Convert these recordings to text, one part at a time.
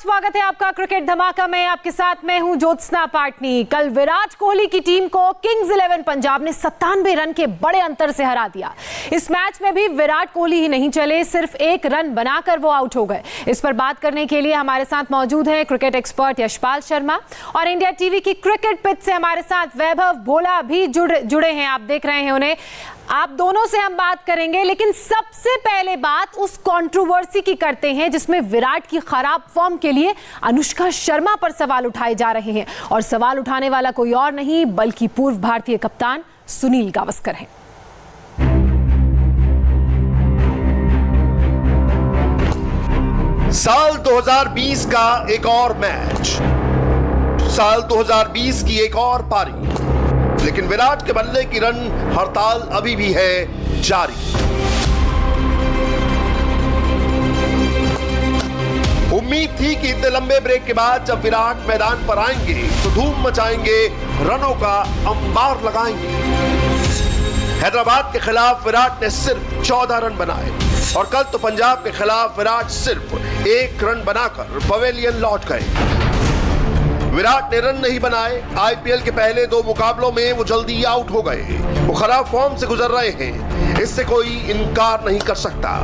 स्वागत है आपका क्रिकेट धमाका में। आपके साथ मैं हूं ज्योत्सना पाटनी। कल विराट कोहली की टीम को किंग्स 11 पंजाब ने 97 रन के बड़े अंतर से हरा दिया। इस मैच में भी विराट कोहली ही नहीं चले, सिर्फ एक रन बनाकर वो आउट हो गए। इस पर बात करने के लिए हमारे साथ मौजूद हैं क्रिकेट एक्सपर्ट यशपाल शर्मा और इंडिया टीवी की क्रिकेट पिच से हमारे साथ वैभव भोला भी जुड़े हैं। आप देख रहे हैं उन्हें। आप दोनों से हम बात करेंगे, लेकिन सबसे पहले बात उस कंट्रोवर्सी की करते हैं जिसमें विराट की खराब फॉर्म के लिए अनुष्का शर्मा पर सवाल उठाए जा रहे हैं। और सवाल उठाने वाला कोई और नहीं बल्कि पूर्व भारतीय कप्तान सुनील गावस्कर हैं। साल 2020 का एक और मैच, साल 2020 की एक और पारी, लेकिन विराट के बल्ले की रन हड़ताल अभी भी है जारी। उम्मीद थी कि इतने लंबे ब्रेक के बाद जब विराट मैदान पर आएंगे तो धूम मचाएंगे, रनों का अंबार लगाएंगे। हैदराबाद के खिलाफ विराट ने सिर्फ 14 रन बनाए और कल तो पंजाब के खिलाफ विराट सिर्फ 1 रन बनाकर पवेलियन लौट गए। विराट ने रन नहीं बनाए। आईपीएल के पहले 2 मुकाबलों में वो जल्दी आउट हो गए। वो खराब फॉर्म से गुजर रहे हैं, इससे कोई इनकार नहीं कर सकता।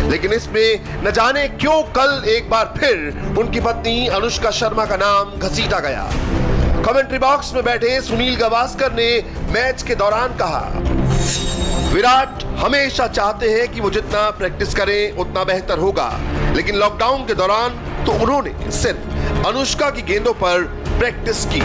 लेकिन इसमें न जाने क्यों कल एक बार फिर उनकी पत्नी अनुष्का शर्मा का नाम घसीटा गया। कमेंट्री बॉक्स में बैठे सुनील गावस्कर ने मैच के दौरान कहा, विराट हमेशा चाहते हैं कि वो जितना प्रैक्टिस करें उतना बेहतर होगा, लेकिन लॉकडाउन के दौरान तो उन्होंने सिर्फ अनुष्का की गेंदों पर प्रैक्टिस की।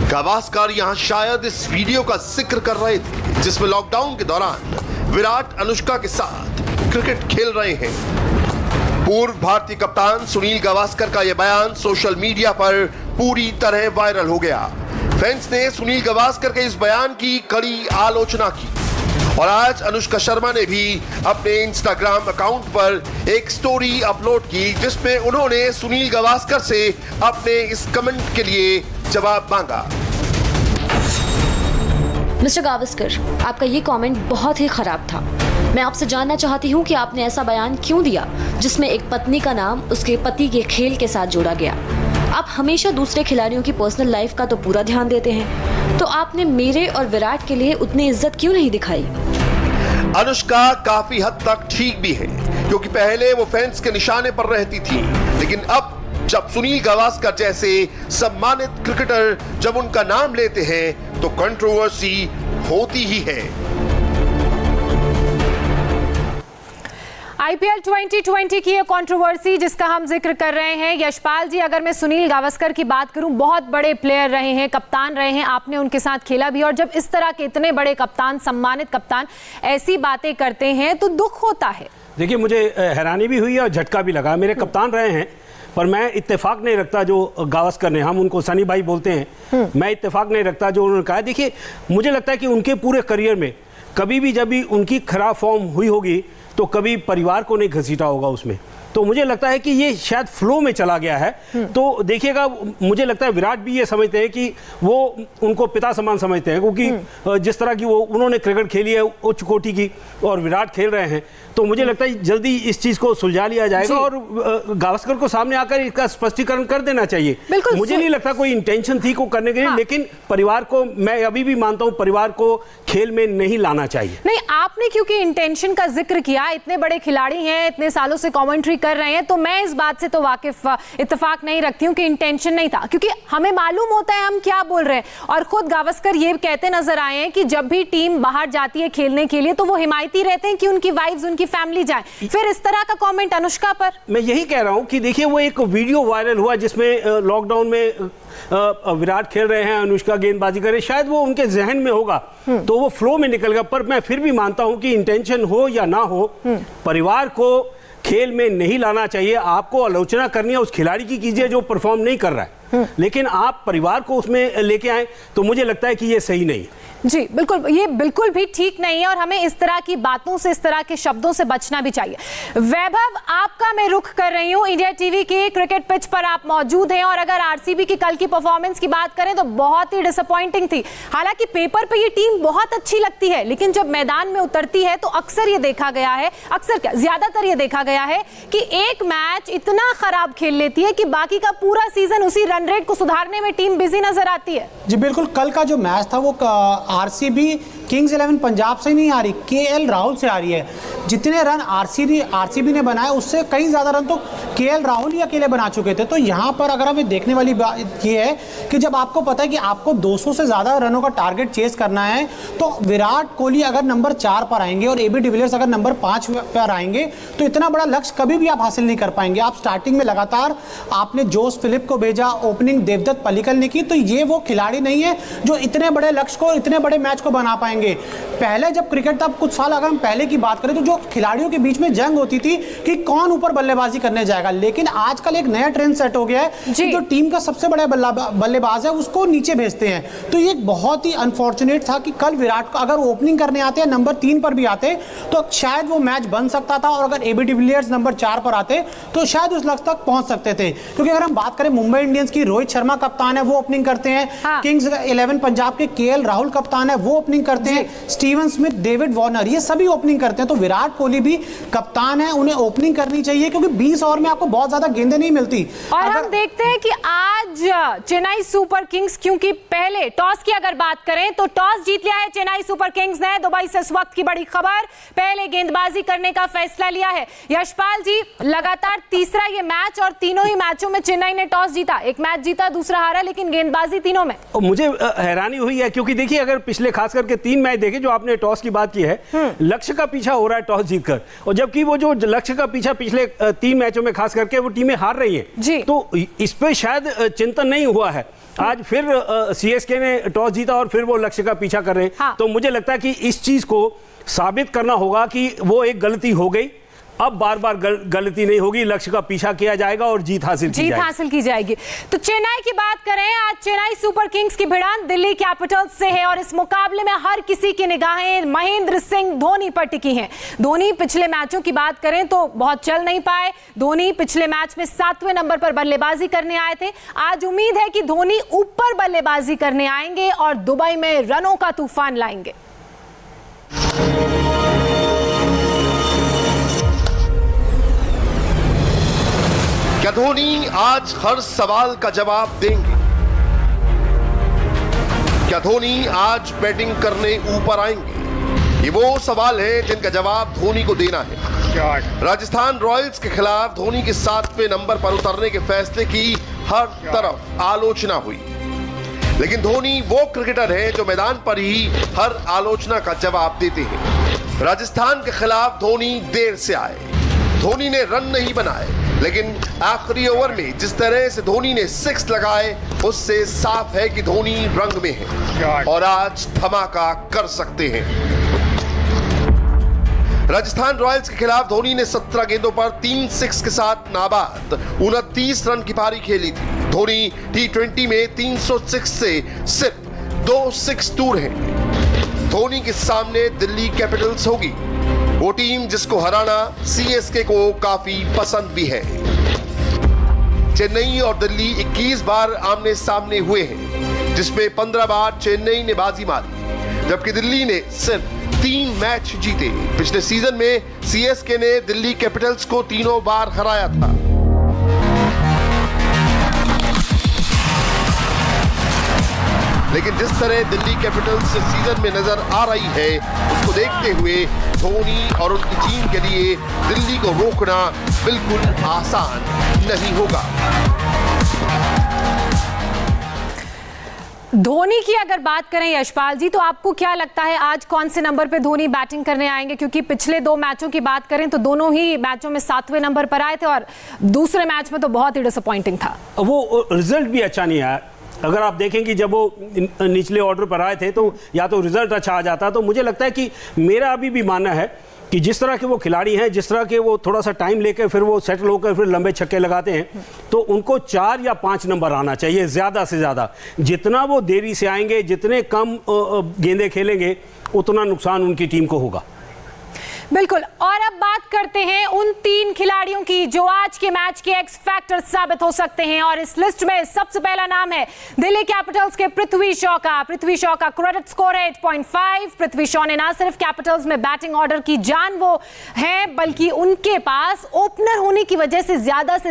गावस्कर यहां शायद इस वीडियो का जिक्र कर रहे थे जिसमें लॉकडाउन के दौरान विराट अनुष्का के साथ क्रिकेट खेल रहे हैं। पूर्व भारतीय कप्तान सुनील गावस्कर का यह बयान सोशल मीडिया पर पूरी तरह वायरल हो गया। फैंस ने सुनील गावस्कर के इस बयान की कड़ी आलोचना की और आज अनुष्का शर्मा ने भी अपने इंस्टाग्राम अकाउंट पर एक स्टोरी अपलोड की जिसमें उन्होंने सुनील गावस्कर से अपने इस कमेंट के लिए जवाब मांगा। मिस्टर गावस्कर, आपका ये कमेंट बहुत ही खराब था। मैं आपसे जानना चाहती हूँ कि आपने ऐसा बयान क्यों दिया जिसमें एक पत्नी का नाम उसके पति के खेल के साथ जोड़ा गया। आप हमेशा दूसरे खिलाड़ियों की पर्सनल लाइफ का तो पूरा ध्यान देते हैं, तो आपने मेरे और विराट के लिए उतनी इज्जत क्यों नहीं दिखाई? अनुष्का काफी हद तक ठीक भी है क्योंकि पहले वो फैंस के निशाने पर रहती थी, लेकिन अब जब सुनील गावस्कर जैसे सम्मानित क्रिकेटर जब उनका नाम लेते हैं तो कंट्रोवर्सी होती ही है। आईपीएल 2020 की ये कंट्रोवर्सी जिसका हम जिक्र कर रहे हैं, यशपाल जी, अगर मैं सुनील गावस्कर की बात करूं, बहुत बड़े प्लेयर रहे हैं, कप्तान रहे हैं, आपने उनके साथ खेला भी, और जब इस तरह के इतने बड़े कप्तान, सम्मानित कप्तान ऐसी बातें करते हैं तो दुख होता है। देखिए, मुझे हैरानी भी हुई और झटका भी लगा। मेरे कप्तान रहे हैं, पर मैं इत्तेफाक नहीं रखता जो गावस्कर ने, हम उनको सनी भाई बोलते हैं, मैं इत्तेफाक नहीं रखता जो उन्होंने कहा। देखिए, मुझे लगता है कि उनके पूरे करियर में कभी भी जब भी उनकी खराब फॉर्म हुई होगी तो कभी परिवार को नहीं घसीटा होगा उसमें। तो मुझे लगता है कि ये शायद फ्लो में चला गया है। तो देखिएगा, मुझे लगता है विराट भी ये समझते हैं कि वो उनको पिता समान समझते हैं, क्योंकि जिस तरह की वो उन्होंने क्रिकेट खेली है उच्च कोटि की और विराट खेल रहे हैं, तो मुझे लगता है जल्दी इस चीज को सुलझा लिया जाएगा और गावस्कर को सामने आकर इसका स्पष्टीकरण कर देना चाहिए। मुझे नहीं लगता कोई इंटेंशन थी को करने के लिए, लेकिन परिवार को, मैं अभी भी मानता हूं, परिवार को खेल में नहीं लाना चाहिए। नहीं, आपने क्योंकि इंटेंशन का जिक्र किया, इतने बड़े खिलाड़ी हैं, इतने सालों से कमेंट्री कर रहे हैं, तो मैं इस बात से तो इत्तेफाक नहीं रखती हूं कि इंटेंशन नहीं था, क्योंकि हमें मालूम होता है हम क्या बोल रहे हैं। और खुद गावस्कर ये कहते नजर आए हैं कि जब भी टीम बाहर जाती है खेलने के लिए तो वो हिमायती रहते हैं कि उनकी वाइफ्स, उनकी फैमिली जाए। फिर इस तरह का कमेंट अनुष्का पर, मैं यही कह रहा हूं कि देखिए, वो एक वीडियो वायरल हुआ जिसमें लॉकडाउन में विराट खेल रहे हैं, अनुष्का गेंदबाजी कर रहे हैं, शायद वो उनके जहन में होगा तो वो फ्लो में निकल गया। पर मैं फिर भी मानता हूं कि इंटेंशन हो या ना हो, परिवार को खेल में नहीं लाना चाहिए। आपको आलोचना करनी है उस खिलाड़ी की कीजिए जो परफॉर्म नहीं कर रहा है। लेकिन आप परिवार को उसमें लेके आए तो मुझे लगता है कि ये सही नहीं है। जी बिल्कुल, ये बिल्कुल भी ठीक नहीं है और हमें इस तरह की बातों से, इस तरह के शब्दों से बचना भी चाहिए। वैभव, आपका मैं रुख कर रही हूं, इंडिया टीवी के क्रिकेट पिच पर आप मौजूद हैं और अगर आरसीबी की कल की परफॉर्मेंस की बात करें तो बहुत ही डिसअपॉइंटिंग थी। हालांकि पेपर पे ये टीम बहुत अच्छी लगती है, लेकिन जब मैदान में उतरती है तो अक्सर ये देखा गया है, अक्सर क्या ज्यादातर ये देखा गया है कि एक मैच इतना खराब खेल लेती है कि बाकी का पूरा सीजन उसी रन रेट को सुधारने में टीम बिजी नजर आती है। जी बिल्कुल, कल का जो मैच था वो आरसीबी किंग्स 11 पंजाब से नहीं आ रही, केएल राहुल से आ रही है। जितने रन आरसीबी ने बनाए उससे कई ज़्यादा रन तो केएल राहुल ही अकेले बना चुके थे। तो यहाँ पर अगर हमें देखने वाली बात ये है कि जब आपको पता है कि आपको 200 से ज़्यादा रनों का टारगेट चेस करना है, तो विराट कोहली अगर नंबर 4 पर आएंगे और एबी डिविलियर्स अगर नंबर 5 पर आएंगे तो इतना बड़ा लक्ष्य कभी भी आप हासिल नहीं कर पाएंगे। आप स्टार्टिंग में लगातार आपने जोस फिलिप को भेजा, ओपनिंग देवदत्त पल्लिकल ने की, तो ये वो खिलाड़ी नहीं है जो इतने बड़े लक्ष्य को, इतने बड़े मैच को बना पाएंगे। पहले जब क्रिकेट था, कुछ साल अगर हम पहले की बात करें तो जो खिलाड़ियों के बीच में जंग होती थी कि कौन ऊपर बल्लेबाजी करने जाएगा, लेकिन आजकल एक नया ट्रेंड सेट हो गया है कि जो टीम का सबसे बड़ा बल्लेबाज है उसको नीचे भेजते हैं। तो ये बहुत ही अनफॉर्चुनेट था कि कल विराट को अगर ओपनिंग करने आते हैं, नंबर 3 पर भी आते तो शायद वो मैच बन सकता था, और अगर एबी डिविलियर्स नंबर 4 पर आते तो शायद उस लक्ष्य तक पहुंच सकते थे। क्योंकि अगर हम बात करें मुंबई इंडियंस की, रोहित शर्मा कप्तान है, वो ओपनिंग करते हैं। किंग्स 11 पंजाब के केएल राहुल कप्तान है, वो ओपनिंग करते हैं। स्टीवन स्मिथ, डेविड वार्नर, ये सभी ओपनिंग करते हैं। तो विराट कोहली भी कप्तान है, उन्हें ओपनिंग करनी चाहिए क्योंकि 20 ओवर में आपको बहुत ज्यादा गेंदें नहीं मिलती। और हम देखते हैं कि आज चेन्नई सुपर किंग्स, क्योंकि पहले टॉस की अगर बात करें तो टॉस जीत लिया है चेन्नई सुपर किंग्स ने। दुबई से इस वक्त की बड़ी खबर, पहले गेंदबाजी करने का फैसला लिया है। यशपाल जी, लगातार तीसरा ये मैच और तीनों ही मैचों में चेन्नई ने टॉस जीता, एक मैच जीता दूसरा हारा, लेकिन गेंदबाजी तीनों में। मुझे हैरानी हुई है क्योंकि देखिए, अगर पिछले खास करके 3 मैच देखे जो आपने टॉस की बात की है, लक्ष्य का पीछा हो रहा है टॉस जीतकर, और जबकि वो जो लक्ष्य का पीछा पिछले 3 मैचों में खास करके वो टीमें हार रही हैं, तो इस पे शायद चिंतन नहीं हुआ है। आज फिर सीएसके ने टॉस जीता और फिर वो लक्ष्य का पीछा कर रहे हैं। तो मुझे लगता है कि इस चीज को साबित करना होगा कि वो एक गलती हो गई, अब बार बार गलती नहीं होगी, लक्ष्य का पीछा किया जाएगा और जीत हासिल की जाएगी। तो चेन्नई की बात करें, आज चेन्नई सुपर किंग्स की भिड़ंत दिल्ली कैपिटल्स से है और इस मुकाबले में हर किसी की निगाहें महेंद्र सिंह धोनी पर टिकी हैं। धोनी पिछले मैचों की बात करें तो बहुत चल नहीं पाए। धोनी पिछले मैच में 7वें नंबर पर बल्लेबाजी करने आए थे। आज उम्मीद है कि धोनी ऊपर बल्लेबाजी करने आएंगे और दुबई में रनों का तूफान लाएंगे। क्या धोनी आज हर सवाल का जवाब देंगे? क्या धोनी आज बैटिंग करने ऊपर आएंगे? ये वो सवाल है जिनका जवाब धोनी को देना है। राजस्थान रॉयल्स के खिलाफ धोनी के 7वें नंबर पर उतरने के फैसले की हर तरफ आलोचना हुई, लेकिन धोनी वो क्रिकेटर है जो मैदान पर ही हर आलोचना का जवाब देते हैं। राजस्थान के खिलाफ धोनी देर से आए, धोनी ने रन नहीं बनाए, लेकिन आखिरी ओवर में जिस तरह से धोनी ने 6 लगाए उससे साफ है कि धोनी रंग में है और आज धमाका कर सकते हैं। राजस्थान रॉयल्स के खिलाफ धोनी ने 17 गेंदों पर 3 6 के साथ नाबाद 29 रन की पारी खेली थी। धोनी T20 में 306 से सिर्फ 2 6 दूर हैं। धोनी के सामने दिल्ली कैपिटल्स होगी, वो टीम जिसको हराना सीएसके को काफी पसंद भी है। चेन्नई और दिल्ली 21 बार आमने सामने हुए हैं, जिसमें 15 बार चेन्नई ने बाजी मारी, जबकि दिल्ली ने सिर्फ 3 मैच जीते। पिछले सीजन में सीएसके ने दिल्ली कैपिटल्स को 3 बार हराया था। लेकिन जिस तरह दिल्ली कैपिटल्स सीजन में नजर आ रही है, उसको देखते हुए धोनी और उनकी टीम के लिए दिल्ली को रोकना बिल्कुल आसान नहीं होगा। धोनी की अगर बात करें यशपाल जी, तो आपको क्या लगता है आज कौन से नंबर पे धोनी बैटिंग करने आएंगे? क्योंकि पिछले 2 मैचों की बात करें तो दोनों ही मैचों में 7वें नंबर पर आए थे और दूसरे मैच में तो बहुत ही डिसअपॉइंटिंग था। वो रिजल्ट भी अच्छा नहीं आया। अगर आप देखें कि जब वो निचले ऑर्डर पर आए थे तो या तो रिजल्ट अच्छा आ जाता, तो मुझे लगता है कि मेरा अभी भी मानना है कि जिस तरह के वो खिलाड़ी हैं, जिस तरह के वो थोड़ा सा टाइम लेकर फिर वो सेटल होकर फिर लंबे छक्के लगाते हैं, तो उनको 4 या 5 नंबर आना चाहिए ज़्यादा से ज़्यादा। जितना वो देरी से आएंगे, जितने कम गेंदें खेलेंगे, उतना नुकसान उनकी टीम को होगा। बिल्कुल। और अब बात करते हैं उन 3 खिलाड़ियों की जो आज के मैच के एक्स फैक्टर साबित हो सकते हैं, और इस लिस्ट में सबसे पहला नाम है दिल्ली कैपिटल्स के पृथ्वी शॉ का। पृथ्वी शॉ का क्रेडिट स्कोर है 8.5। पृथ्वी शॉ ने ना सिर्फ कैपिटल्स में बैटिंग ऑर्डर की जान वो है, बल्कि उनके पास ओपनर होने की वजह से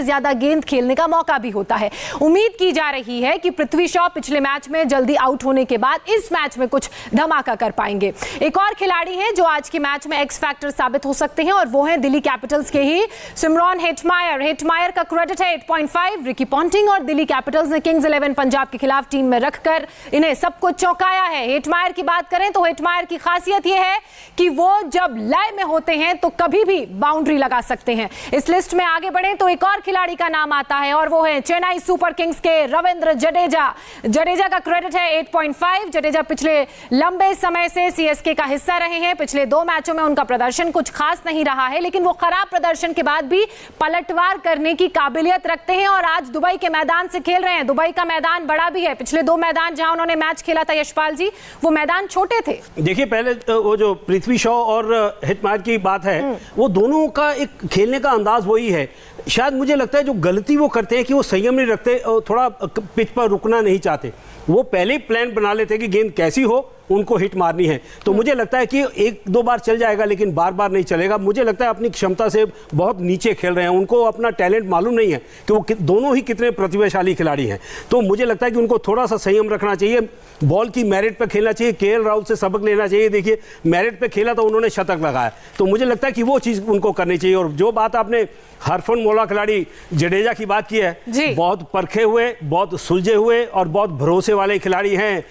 ज्यादा गेंद खेलने का मौका भी होता है। उम्मीद की जा रही है कि पृथ्वी शॉ पिछले मैच में जल्दी आउट होने के बाद इस मैच में कुछ धमाका कर पाएंगे। एक और खिलाड़ी है जो आज के मैच में एक्स फैक्टर साबित हो सकते हैं, और वो है दिल्ली कैपिटल्स के ही सिमरॉन हेटमायर। हेटमायर का क्रेडिट है 8.5। रिकी पॉन्टिंग और दिल्ली कैपिटल्स ने किंग्स 11 पंजाब के खिलाफ टीम में रखकर इन्हें सबको चौंकाया है। हेटमायर की बात करें तो हेटमायर की खासियत यह है कि वो जब लय में होते हैं तो कभी भी बाउंड्री लगा सकते हैं। इस लिस्ट में आगे बढ़े तो एक और खिलाड़ी का नाम आता है, और वो है चेन्नई सुपर किंग्स के रविंद्र जडेजा। जडेजा का क्रेडिट है 8.5। जडेजा पिछले लंबे समय से सीएसके का हिस्सा रहे हैं। पिछले 2 मैचों में उनका प्रदर्शन कुछ खास नहीं रहा है, लेकिन वो खराब प्रदर्शन के बाद भी पलटवार करने की काबिलियत रखते हैं, और आज दुबई के मैदान से खेल रहे हैं। दुबई का मैदान बड़ा भी है। पिछले 2 मैदान जहां उन्होंने मैच खेला था यशपाल जी, वो मैदान छोटे थे। देखिए, पहले वो जो पृथ्वी शॉ और हेटमायर की बात है, वो दोनों का एक खेलने का अंदाज वही है। शायद मुझे लगता है जो गलती वो करते हैं कि वो संयम नहीं रखते, थोड़ा पिच पर रुकना नहीं चाहते। वो पहले ही प्लान बना लेते कि गेंद कैसी हो, उनको हिट मारनी है। तो मुझे लगता है कि 1-2 बार चल जाएगा, लेकिन बार-बार नहीं चलेगा। मुझे लगता है अपनी क्षमता से बहुत नीचे खेल रहे हैं। उनको अपना टैलेंट मालूम नहीं है कि वो दोनों ही कितने प्रतिभाशाली खिलाड़ी हैं। तो मुझे लगता है कि उनको थोड़ा सा संयम रखना चाहिए, बॉल की मेरिट पर खेलना चाहिए। केएल राहुल से सबक लेना चाहिए। देखिए, मेरिट पे खेला तो उन्होंने शतक लगाया, तो मुझे लगता है कि वो चीज़ उनको करनी चाहिए। और जो बात आपने हरफन मौला खिलाड़ी जडेजा की बात की है, बहुत परखे हुए, बहुत सुलझे हुए और बहुत भरोसे वाले खिलाड़ी हैं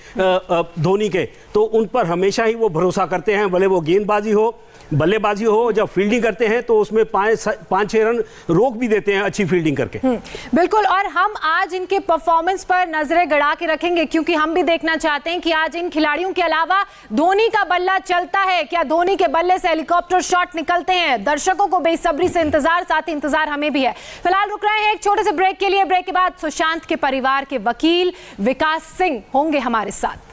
धोनी के, तो उन पर हमेशा ही वो भरोसा करते हैं। भले वो गेंदबाजी हो, बल्लेबाजी हो, जब फील्डिंग करते हैं तो उसमें 5-6 रन रोक भी देते हैं अच्छी फील्डिंग करके। बिल्कुल। और हम आज इनके परफॉर्मेंस पर नजरें गड़ा के रखेंगे, क्योंकि हम भी देखना चाहते हैं कि आज इन खिलाड़ियों के अलावा धोनी का बल्ला चलता है क्या, धोनी के बल्ले से हेलीकॉप्टर शॉट निकलते हैं। दर्शकों को बेसब्री से इंतजार, साथ ही इंतजार हमें भी है। फिलहाल रुक रहे हैं एक छोटे से ब्रेक के लिए। ब्रेक के बाद सुशांत के परिवार के वकील विकास सिंह होंगे हमारे साथ।